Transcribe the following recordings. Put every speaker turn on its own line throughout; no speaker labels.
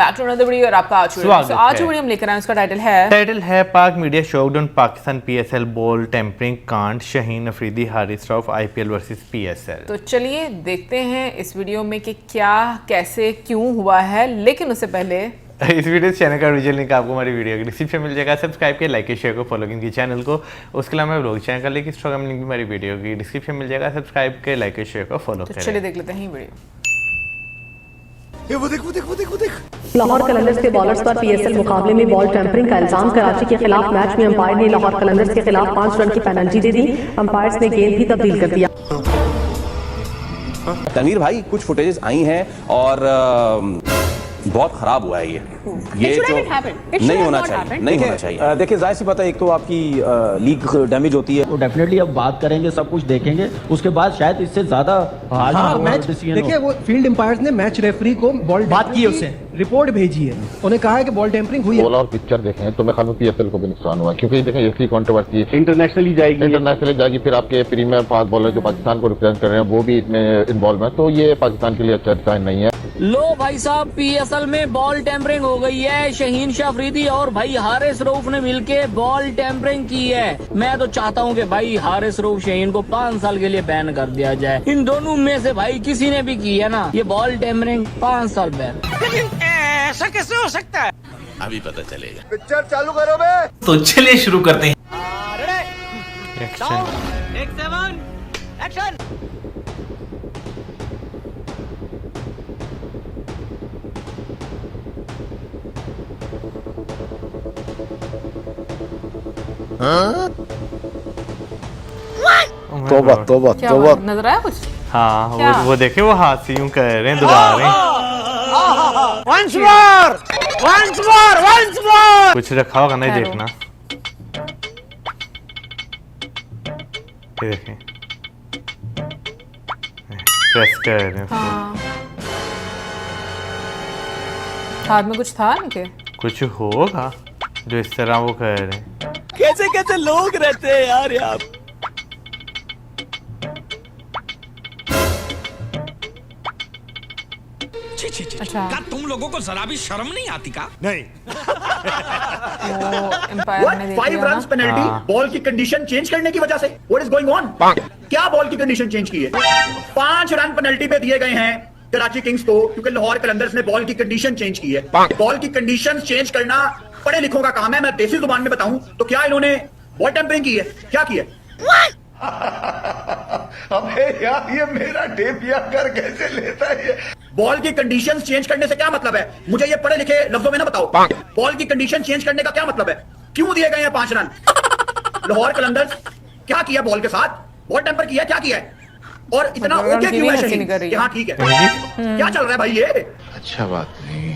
Back to another video और आपका आज जो वीडियो हम लेकर आए उसका टाइटल है Pak media showed on Pakistan PSL ball tampering कांड Shaheen Afridi Haris Rauf IPL versus PSL. तो चलिए देखते हैं इस वीडियो में कि क्या कैसे क्यों हुआ है, लेकिन उससे पहले इस वीडियो चैनल का ओरिजिनल लिंक आपको हमारी वीडियो के डिस्क्रिप्शन मिल जाएगा। सब्सक्राइब के लाइक शेयर को फॉलो कीजिए चैनल को। उसके अलावा ब्लॉग चैनल का लिंक इंस्टाग्राम लिंक भी हमारी वीडियो की डिस्क्रिप्शन मिल जाएगा। सब्सक्राइब के लाइक शेयर को फॉलो करें। चलिए देख लेते हैं वीडियो।
वो देख।
लाहौर कलंदर्स के बॉलर्स पर पीएसएल मुकाबले में बॉल टेम्परिंग का इल्जाम। कराची के खिलाफ मैच में अंपायर ने लाहौर कलंदर्स के खिलाफ 5 रन की पेनल्टी दे दी। अंपायर्स ने गेंद भी तब्दील कर दिया।
तनवीर भाई, कुछ फुटेजेस आई हैं और बहुत खराब हुआ है ये जो नहीं होना चाहिए।
देखिए जाहिर सी बात है, एक तो आपकी लीग डैमेज होती है,
तो डेफिनेटली अब बात करेंगे, सब कुछ देखेंगे, उसके बाद शायद इससे ज्यादा
मैच देखिए। वो फील्ड एम्पायर्स ने मैच रेफरी को बॉल बात की है, उससे रिपोर्ट भेजी है, उन्हें कहा है कि बॉल टेम्परिंग हुई है।
बॉल और पिक्चर देखें तो मैं खालू पीएसएल को भी नुकसान हुआ, क्योंकि देखें इसकी कंट्रोवर्सी इंटरनेशनली जाएगी, फिर आपके प्रीमियर फास्ट बॉलर जो पाकिस्तान को रिप्रेजेंट कर रहे हैं वो भी इसमें इन्वॉल्व है, तो ये पाकिस्तान के लिए अच्छा साइन नहीं है।
लो भाई साहब, पीएसएल में बॉल टेम्परिंग हो गई है। शाहीन शाह अफरीदी और भाई हारिस रऊफ ने मिलके बॉल टेम्परिंग की है। मैं तो चाहता हूँ कि भाई हारिस रऊफ शाहीन को 5 साल के लिए बैन कर दिया जाए। इन दोनों में से भाई किसी ने भी की है ना ये बॉल टेम्परिंग, 5 साल बैन।
ऐसा कैसे हो सकता है?
अभी पता चलेगा।
पिक्चर चालू करो बे।
तो चलिए शुरू करते हैं।
एक्शन।
तोबा नजर आया कुछ?
हाँ, वो देखे वो हाथ से यूं कर रहे हैं, दुगा रहे हैं।
Once more।
कुछ रखा होगा नहीं, देखना ये देखें, प्रेस कर रहे हैं।
हाँ। हाथ में कुछ था इनके,
कुछ होगा जो इस तरह वो कर रहे हैं।
कैसे लोग रहते हैं यार यहाँ।
अच्छा,
क्या तुम लोगों को जरा भी शर्म नहीं आती का? नहीं।
एम्पायर ने
5 रन्स पेनल्टी बॉल की कंडीशन चेंज करने की वजह से। What is going on? क्या बॉल की कंडीशन चेंज की है? 5 रन पेनल्टी पे दिए गए हैं कराची किंग्स को, क्योंकि लाहौर कलंदर्स ने बॉल की कंडीशन चेंज की है। बॉल की कंडीशन चेंज करना पढ़े लिखों का काम है। मैं देसी जुबान में बताऊं तो क्या इन्होंने बॉल टेम्परिंग की है? क्या की है?
अबे यार, ये मेरा टेप यार कैसे लेता है?
बॉल की कंडीशंस चेंज करने से क्या मतलब है? मुझे ये पढ़े लिखे लफ्जों में ना बताओ। बॉल की कंडीशन चेंज करने का क्या मतलब है? क्यों दिए गए हैं 5 रन? लाहौर कलंदर्स क्या किया बॉल के साथ? बॉल टेम्पर किया, क्या किया है? और इतना ओके क्यों है शाहीन कि हाँ ठीक है? क्या चल रहा है भाई ये?
अच्छा बात नहीं है।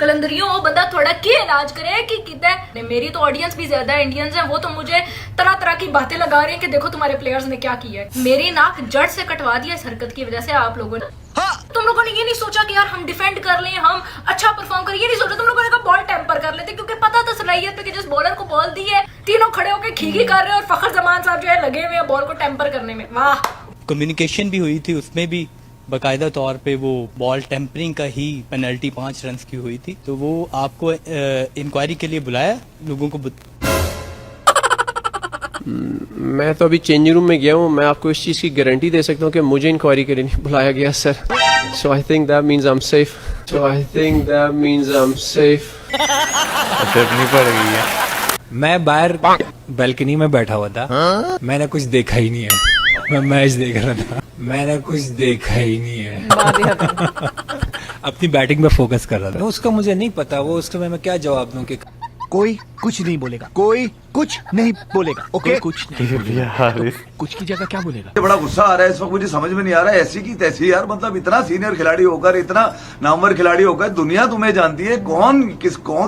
कलंदरियों वो बंदा थोड़ा के इलाज करे कि कितना। मेरी तो ऑडियंस भी ज्यादा इंडियंस हैं, वो तो मुझे तरह तरह की बातें लगा रहे हैं कि देखो तुम्हारे प्लेयर्स ने क्या किया है। मेरी नाक जड़ से कटवा दिया इस हरकत की वजह से आप लोगों ने। तुम लोगों ने ये नहीं सोचा कि यार हम डिफेंड कर लें, हम अच्छा परफॉर्म करें, ये नहीं सोचा। तुम लोगों ने कहा बॉल टेम्पर कर लेते, क्योंकि पता था सलाहियत पे कि जिस बॉलर को बॉल दी है तीनों खड़े होकर खीखी कर रहे हैं और फखर जमान साहब जो है लगे हुए हैं बॉल को टेम्पर करने में। वाह।
कम्युनिकेशन भी हुई थी, उसमें भी बाकायदा तौर पे वो बॉल टेम्परिंग का ही पेनल्टी 5 रन की हुई थी, तो वो आपको इंक्वायरी के लिए बुलाया लोगों को।
मैं तो अभी चेंजिंग रूम में गया हूँ, मैं आपको इस चीज़ की गारंटी दे सकता हूँ कि मुझे इंक्वायरी के लिए नहीं बुलाया गया sir. So I think that means I am safe.
अपनी पड़ गई है।
मैं बाहर बालकनी में बैठा हुआ था, मैंने कुछ देखा ही नहीं है। मैं मैच देख रहा था, मैंने कुछ देखा ही नहीं है। अपनी बैटिंग पे फोकस कर रहा था। उसका मुझे नहीं पता, वो उसका मैं क्या जवाब दूं कि
कोई कुछ नहीं बोलेगा, कोई कुछ नहीं बोलेगा। ओके, कुछ
नहीं,
कुछ की जगह क्या बोलेगा?
बड़ा गुस्सा आ रहा है इस वक्त, मुझे समझ में नहीं आ रहा है। ऐसी की तैसी यार, मतलब इतना सीनियर खिलाड़ी होकर, इतना नामवर खिलाड़ी होकर दुनिया तुम्हें जानती है। कौन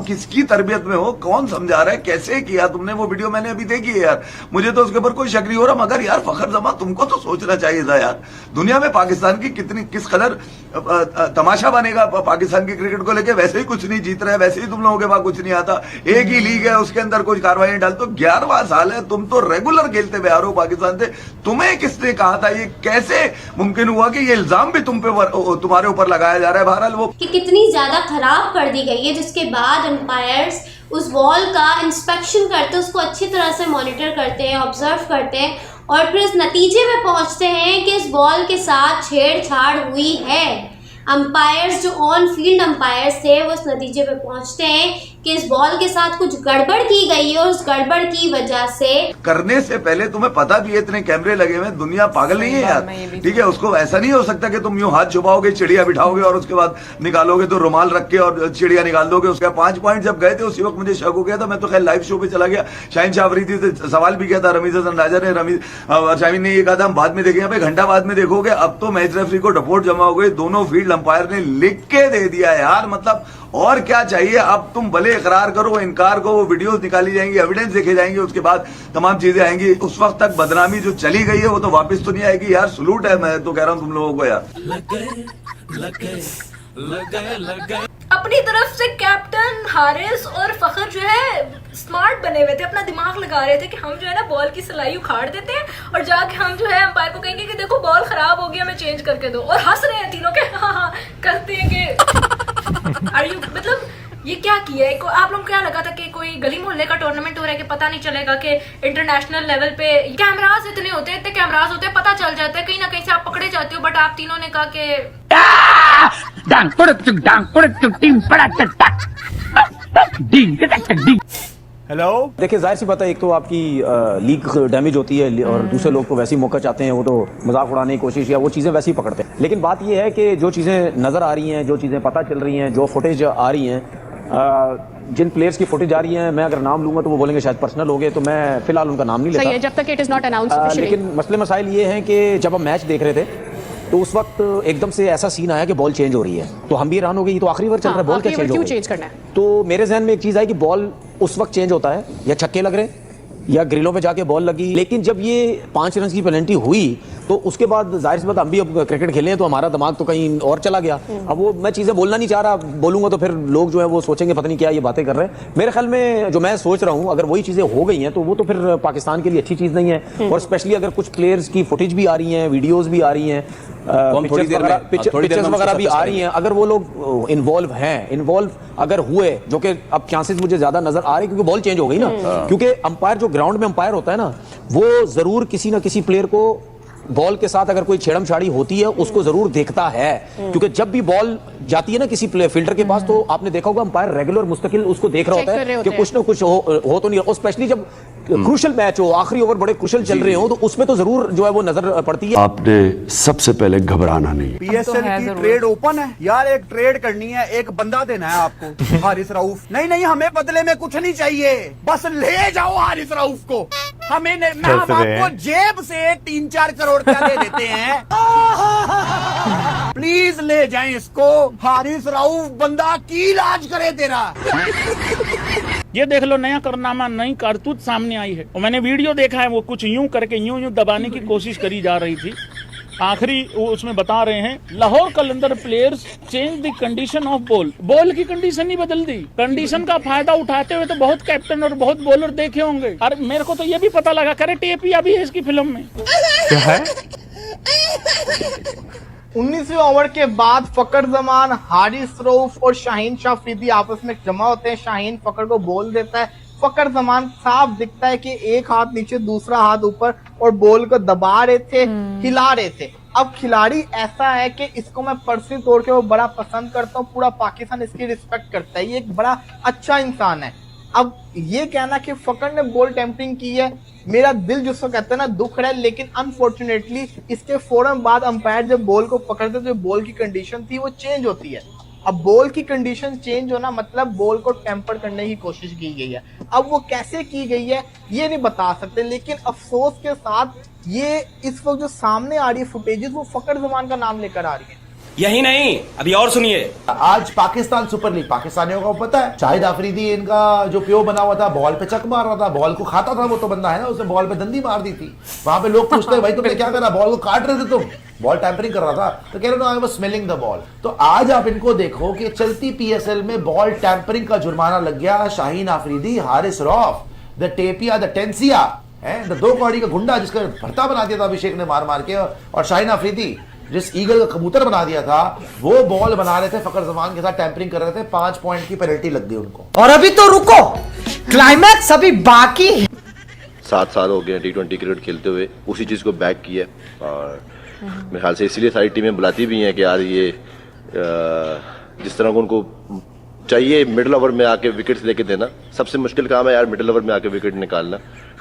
किसकी तरबियत में हो, कौन समझा रहा है, कैसे किया तुमने? वो वीडियो मैंने अभी देखी है यार, मुझे तो उसके ऊपर कोई शक नहीं हो रहा। मगर यार फखर जमा, तुमको तो सोचना चाहिए था यार, दुनिया में पाकिस्तान की किस कदर तमाशा बनेगा पाकिस्तान की क्रिकेट को लेके। वैसे ही कुछ नहीं जीत रहे, वैसे ही तुम लोगों के पास कुछ नहीं आता। एक ही लीग है, उसके अंदर कुछ कार्रवाई डाल। तो 11वां साल है, तुम तो रेगुलर खेलते हुए आ रहे हो पाकिस्तान से। तुम्हें किसने कहा था, ये कैसे मुमकिन हुआ कि ये इल्जाम भी तुम्हारे ऊपर लगाया जा रहा है? बहरहाल वो
कि कितनी ज्यादा खराब कर दी गई है, जिसके बाद अंपायर्स उस बॉल का इंस्पेक्शन करते हैं, उसको अच्छी तरह से मॉनिटर करते हैं, ऑब्जर्व करते हैं और फिर इस नतीजे में पहुंचते हैं कि इस बॉल के साथ छेड़छाड़ हुई है। अंपायर्स जो ऑन फील्ड अंपायर्स थे वो इस नतीजे पे पहुंचते हैं कि इस बॉल के साथ कुछ गड़बड़ की गई है और उस गड़बड़ की वजह से
करने से पहले तुम्हें पता भी है इतने कैमरे लगे हुए, दुनिया पागल नहीं है यार, ठीक है? उसको ऐसा नहीं हो सकता कि तुम यूं हाथ छुपाओगे, चिड़िया बिठाओगे और उसके बाद निकालोगे तो रुमाल रख के और चिड़िया निकाल दोगे। उसके 5 पॉइंट जब गए थे उसी वक्त मुझे शक हो गया था। मैं तो खैर लाइव शो पे चला गया, शाहीन शाह अफरीदी से सवाल भी किया था रमीज हसन राजा ने, शाहीन ने ये कहा था हम बाद में देखेंगे। भाई घंटा बाद में देखोगे, अब तो मैच रेफरी को रिपोर्ट जमा हो गई, दोनों फील्ड अंपायर ने लिख के दे दिया यार। मतलब और क्या चाहिए? अब तुम भले इकरार करो, इनकार करो, वो वीडियोस निकाली जाएंगी, एविडेंस देखे जाएंगे, उसके बाद तमाम चीजें आएंगी। उस वक्त तक बदनामी जो चली गई है वो तो वापस तो नहीं आएगी यार। सलूट है, मैं तो कह रहा हूं तुम लोगों को यार।
अपनी तरफ से कैप्टन हारिस और फखर जो है स्मार्ट बने हुए थे, अपना दिमाग लगा रहे थे कि हम जो है ना बॉल की सिलाई उखाड़ देते हैं और जाके हम जो है अंपायर को कहेंगे कि देखो बॉल खराब हो गया, हमें चेंज करके दो। और हंस रहे हैं तीनों के, हाँ करते हैं कि मतलब ये क्या किया है? आप लोगों को क्या लगा था कि कोई गली मोहल्ले का टूर्नामेंट हो रहा है कि पता नहीं चलेगा कि इंटरनेशनल लेवल पे कैमरास इतने होते हैं, कैमरास होते हैं, पता चल जाता है, कहीं ना कहीं से आप पकड़े जाते हो। बट आप तीनों ने कहा कि
हेलो, देखिए जाहिर सी बात है, एक तो आपकी लीक डैमेज होती है और दूसरे लोग तो वैसे ही मौका चाहते हैं, वो तो मजाक उड़ाने की कोशिश या वो चीज़ें वैसे ही पकड़ते हैं। लेकिन बात ये है कि जो चीज़ें नज़र आ रही हैं, जो चीज़ें पता चल रही हैं, जो फुटेज आ रही हैं, जिन प्लेयर्स की फुटेज आ रही है, मैं अगर नाम लूंगा तो वो बोलेंगे शायद पर्सनल हो गए, तो मैं फिलहाल उनका नाम नहीं लेता
जब तक इट इज नॉट अनाउंस्ड।
लेकिन मसले मसाइल ये हैं कि जब हम मैच देख रहे थे तो उस वक्त एकदम से ऐसा सीन आया कि बॉल चेंज हो रही है, तो हम भी हैरान हो गई, तो आखिरी ओवर चल रहा है, बॉल क्या चेंज करना है? तो मेरे जहन में एक चीज़ आई कि बॉल उस वक्त चेंज होता है या छक्के लग रहे या ग्रिलों पे जाके बॉल लगी। लेकिन जब ये 5 रन की पेनल्टी हुई तो उसके बाद जाहिर सी बात, हम भी अब क्रिकेट खेले हैं तो हमारा दिमाग तो कहीं और चला गया। अब वो मैं चीज़ें बोलना नहीं चाह रहा, बोलूंगा तो फिर लोग जो है वो सोचेंगे पता नहीं क्या ये बातें कर रहे हैं। मेरे ख्याल में जो मैं सोच रहा हूँ, अगर वही चीज़ें हो गई हैं तो वो तो फिर पाकिस्तान के लिए अच्छी चीज़ नहीं है। और स्पेशली अगर कुछ प्लेयर्स की फुटेज भी आ रही हैं, वीडियोज भी आ रही हैं, पिक्चर्स वगैरह भी आ रही हैं, अगर वो लोग इन्वॉल्व अगर हुए, जो कि अब चांसेस मुझे ज्यादा नजर आ रहे क्योंकि बॉल चेंज हो गई ना, क्योंकि अंपायर जो ग्राउंड में अंपायर होता है ना, वो जरूर किसी ना किसी प्लेयर को बॉल के साथ अगर कोई छेड़म छाड़ी होती है उसको जरूर देखता है, क्योंकि जब भी बॉल जाती है ना किसी फील्डर के पास तो आपने देखा होगा अंपायर रेगुलर मुस्तकिल उसको देख रहा होता है कि कुछ ना कुछ हो तो नहीं। और स्पेशली जब क्रूशल मैच हो, आखिरी ओवर बड़े क्रूशल चल रहे हो, तो उसमें तो जरूर जो है वो नजर पड़ती है।
आपने सबसे पहले घबराना नहीं।
पीएसएल की ट्रेड ओपन है यार, एक ट्रेड करनी है, एक बंदा देना है आपको, हारिस रऊफ। नहीं हमें बदले में कुछ नहीं चाहिए, बस ले जाओ हारिस रऊफ को। हम आपको जेब से 3-4 करोड़ रुपया दे देते हैं। प्लीज ले जाएं इसको, हारिस रऊफ बंदा की इलाज करे तेरा।
ये देख लो, नया कारनामा, नई कारतूत सामने आई है और मैंने वीडियो देखा है, वो कुछ यूं करके यूं दबाने की कोशिश करी जा रही थी। आखिरी वो उसमें बता रहे हैं Lahore Qalandar players change the condition of ball की कंडीशन ही बदल दी। कंडीशन का फायदा उठाते हुए तो बहुत कैप्टन और बहुत बॉलर देखे होंगे। अरे मेरे को तो ये भी पता लगा, करे टेपिया भी है इसकी फिल्म में। क्या है?
19वें ओवर के बाद फकर जमान, हारिस रऊफ और शाहीन शाह अफरीदी आपस में जमा होते हैं। शाहीन फकर को बॉल देता है, फकर जमान साफ दिखता है कि एक हाथ नीचे दूसरा हाथ ऊपर और बॉल को दबा रहे थे, हिला रहे थे। अब खिलाड़ी ऐसा है कि इसको मैं पर्सनली तौर के वो बड़ा पसंद करता हूँ, पूरा पाकिस्तान इसकी रिस्पेक्ट करता है, ये एक बड़ा अच्छा इंसान है। अब ये कहना कि फकर ने बॉल टेम्परिंग की है, मेरा दिल जिसको कहता है ना दुख रहा है, लेकिन अनफॉर्चुनेटली इसके फौरन बाद अंपायर जब बॉल को पकड़ते तो बॉल की कंडीशन थी वो चेंज होती है। अब बॉल की कंडीशन चेंज होना मतलब बॉल को टेम्पर करने की कोशिश की गई है। अब वो कैसे की गई है ये नहीं बता सकते, लेकिन अफसोस के साथ ये इस वक्त जो सामने आ रही है फुटेजेस वो फकर जमान का नाम लेकर आ रही है।
यही नहीं, अभी और सुनिए।
आज पाकिस्तान सुपर लीग, पाकिस्तानियों को पता है, शाहिद अफरीदी इनका जो प्यो बना हुआ था, बॉल पे चक मार रहा था, बॉल को खाता था, वो तो बंदा है ना, उसने बॉल पे दंडी मार दी थी। वहां पे लोग पूछते हैं भाई तुमने क्या करा, बॉल को काट रहे थे तुम, बॉल टैंपरिंग कर रहा था, तो कह रहे no I was smelling the ball. तो आज आप इनको देखो कि चलती पीएसएल में बॉल टैंपरिंग का जुर्माना लग गया शाहीन अफरीदी, हारिस रऊफ। द टेपिया, द टेंसिया, द 2 कौड़ी का गुंडा जिसका भरता बना दिया था अभिषेक ने मार मार के, और शाहीन अफरीदी जिस ईगल का कबूतर बना दिया था, वो बॉल बना रहे थे, फकर जमान के साथ टैंपरिंग कर रहे थे, 5 पॉइंट की पेनल्टी लग गई उनको।
और अभी तो रुको, क्लाइमैक्स अभी बाकी।
7 साल हो गए T20 क्रिकेट खेलते हुए, उसी चीज को बैक किया, और मेरे ख्याल से इसीलिए सारी टीमें बुलाती भी हैं कि यार ये जिस तरह को उनको चाहिए मिडिल ओवर में आके विकेट्स लेके देना, सबसे मुश्किल काम है यार मिडिल ओवर में आके विकेट निकालना,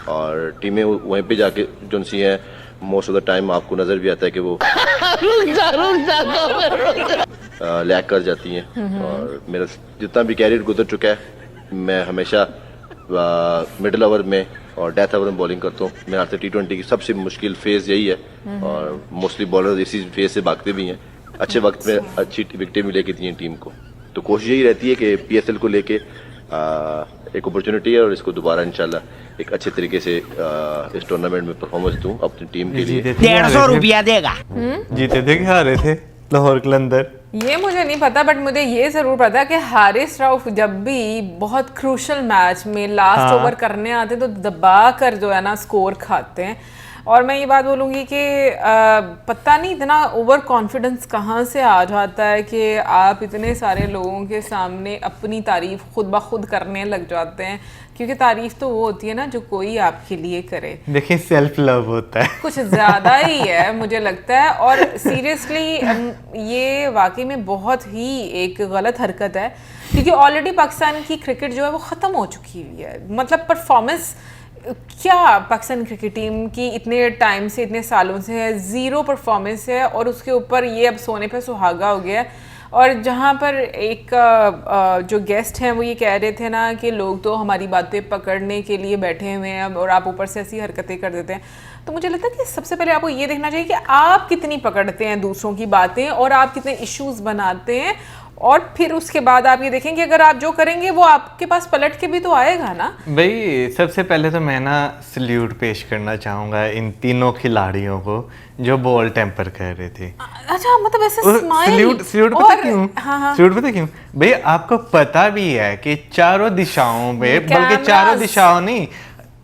और टीमें वहीं पे जाके जो सी हैं मोस्ट ऑफ द टाइम आपको नजर भी आता है कि वो लैग कर जाती हैं। और मेरा जितना भी कैरियर गुजर चुका है, मैं हमेशा मिडिल ओवर में और डेथ ओवर में बॉलिंग करता हूँ। मेरे हाथ से T20 की सबसे मुश्किल फेज यही है, और मोस्टली बॉलर इसी फेज से भागते भी हैं। अच्छे वक्त में अच्छी विकेटें भी लेके दी हैं टीम को, तो कोशिश यही रहती है कि PSL को लेके एक अपॉर्चुनिटी है, और इसको दोबारा इंशाल्लाह एक अच्छे तरीके से इस टूर्नामेंट में परफॉर्मेंस दूं अपनी टीम के लिए।
150 रुपया देगा।
जीते थे कि हारे थे लाहौर कलंदर?
ये मुझे नहीं पता, बट मुझे ये जरूर पता कि हारिस रऊफ जब भी बहुत क्रूशल मैच में लास्ट ओवर करने आते तो दबा कर जो है ना स्कोर खाते हैं। और मैं ये बात बोलूँगी कि पता नहीं इतना ओवर कॉन्फिडेंस कहाँ से आ जाता है कि आप इतने सारे लोगों के सामने अपनी तारीफ खुद ब खुद करने लग जाते हैं, क्योंकि तारीफ तो वो होती है ना जो कोई आपके लिए करे।
देखिए सेल्फ लव होता है
कुछ ज़्यादा ही है मुझे लगता है, और सीरियसली ये वाकई में बहुत ही एक गलत हरकत है, क्योंकि ऑलरेडी पाकिस्तान की क्रिकेट जो है वो ख़त्म हो चुकी हुई है। मतलब परफॉर्मेंस क्या पाकिस्तान क्रिकेट टीम की इतने टाइम से, इतने सालों से है, 0 परफॉर्मेंस है, और उसके ऊपर ये अब सोने पे सुहागा हो गया है। और जहाँ पर एक जो गेस्ट हैं वो ये कह रहे थे ना कि लोग तो हमारी बातें पकड़ने के लिए बैठे हुए हैं और आप ऊपर से ऐसी हरकतें कर देते हैं, तो मुझे लगता है कि सबसे पहले आपको ये देखना चाहिए कि आप कितनी पकड़ते हैं दूसरों की बातें और आप कितने इश्यूज बनाते हैं, और फिर उसके बाद आप ये देखेंगे अगर आप जो करेंगे वो आपके पास पलट के भी तो आएगा ना।
भाई सबसे पहले तो मैं ना सल्यूट पेश करना चाहूँगा इन तीनों खिलाड़ियों को जो बॉल टेम्पर कर रहे थे।
अच्छा, मतलब ऐसे स्माइल
सल्यूट पता क्यों? सल्यूट पता क्यों भाई? आपको पता भी है कि चारों दिशाओं में, बल्कि चारों दिशाओं नहीं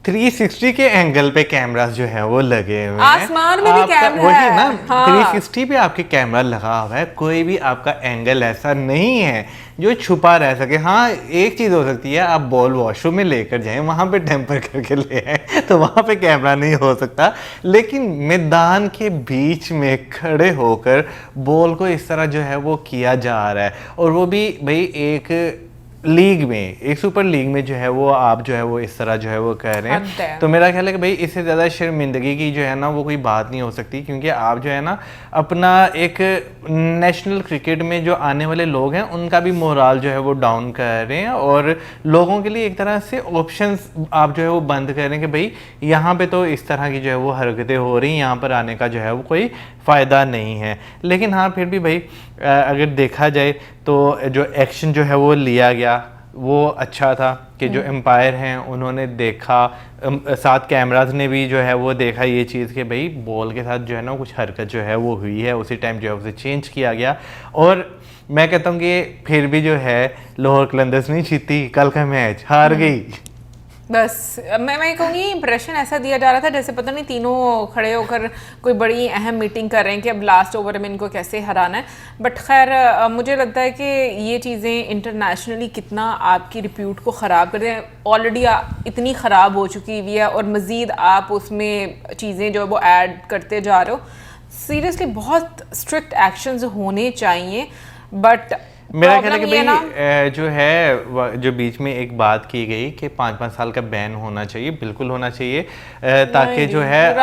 360 के एंगल पे कैमरास जो है वो लगे हुए हैं,
आसमान में भी कैमरा
वही
है
ना।
हाँ।
360 पे आपके कैमरा लगा हुआ है, कोई भी आपका एंगल ऐसा नहीं है जो छुपा रह सके। हाँ, एक चीज हो सकती है, आप बॉल वॉशरूम में लेकर जाएं, वहां पे टेम्पर करके ले आए तो वहां पे कैमरा नहीं हो सकता, लेकिन मैदान के बीच में खड़े होकर बॉल को इस तरह जो है वो किया जा रहा है, और वो भी भाई एक लीग में, एक सुपर लीग में जो है वो आप जो है वो इस तरह जो है वो कह रहे हैं। तो मेरा ख्याल है कि भाई इससे ज़्यादा शर्मिंदगी की जो है ना वो कोई बात नहीं हो सकती, क्योंकि आप जो है ना अपना एक नेशनल क्रिकेट में जो आने वाले लोग हैं उनका भी मोराल जो है वो डाउन कर रहे हैं, और लोगों के लिए एक तरह से ऑप्शंस आप जो है वो बंद कर रहे हैं कि भाई यहाँ पे तो इस तरह की जो है वो हरकतें हो रही हैं, यहाँ पर आने का जो है वो कोई फ़ायदा नहीं है। लेकिन हाँ, फिर भी भाई अगर देखा जाए तो जो एक्शन जो है वो लिया गया वो अच्छा था कि जो एम्पायर हैं उन्होंने देखा, साथ कैमराज ने भी जो है वो देखा ये चीज़ कि भाई बॉल के साथ जो है ना कुछ हरकत जो है वो हुई है, उसी टाइम जो है उसे चेंज किया गया। और मैं कहता हूँ कि फिर भी जो है लाहौर कलंदर्स नहीं जीती कल का मैच, हार गई।
बस मैं कहूँगी इंप्रेशन ऐसा दिया जा रहा था जैसे पता नहीं तीनों खड़े होकर कोई बड़ी अहम मीटिंग कर रहे हैं कि अब लास्ट ओवर में इनको कैसे हराना है। बट खैर मुझे लगता है कि ये चीज़ें इंटरनेशनली कितना आपकी रिप्यूट को ख़राब कर दें, ऑलरेडी इतनी ख़राब हो चुकी हुई है और मज़ीद आप उसमें चीज़ें जो है वो ऐड करते जा रहे हो। सीरियसली बहुत स्ट्रिक्ट एक्शंस होने चाहिए। बट
मेरा ख्याल है कि भाई जो है जो बीच में एक बात की गई कि 5-5 साल का बैन होना चाहिए, बिल्कुल होना चाहिए, ताकि जो है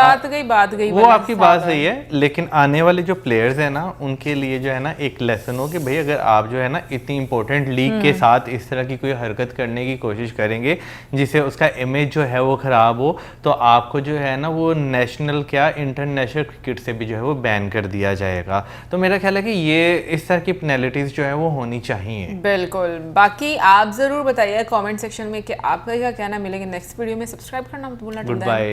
बात गई
वो आपकी बात सही है, लेकिन आने वाले जो प्लेयर्स हैं ना उनके लिए जो है ना एक लेसन हो कि भाई अगर आप जो है ना इतनी इंपॉर्टेंट लीग के साथ इस तरह की कोई हरकत करने की कोशिश करेंगे जिससे उसका इमेज जो है वो ख़राब हो, तो आपको जो है ना वो नेशनल क्या इंटरनेशनल क्रिकेट से भी जो है वो बैन कर दिया जाएगा। तो मेरा ख्याल है कि ये इस तरह की पेनल्टीज जो है वो होनी चाहिए।
बिल्कुल। बाकी आप जरूर बताइए कमेंट सेक्शन में कि आपका क्या कहना। मिलेंगे नेक्स्ट वीडियो में, सब्सक्राइब करना मत भूलना।
Good bye.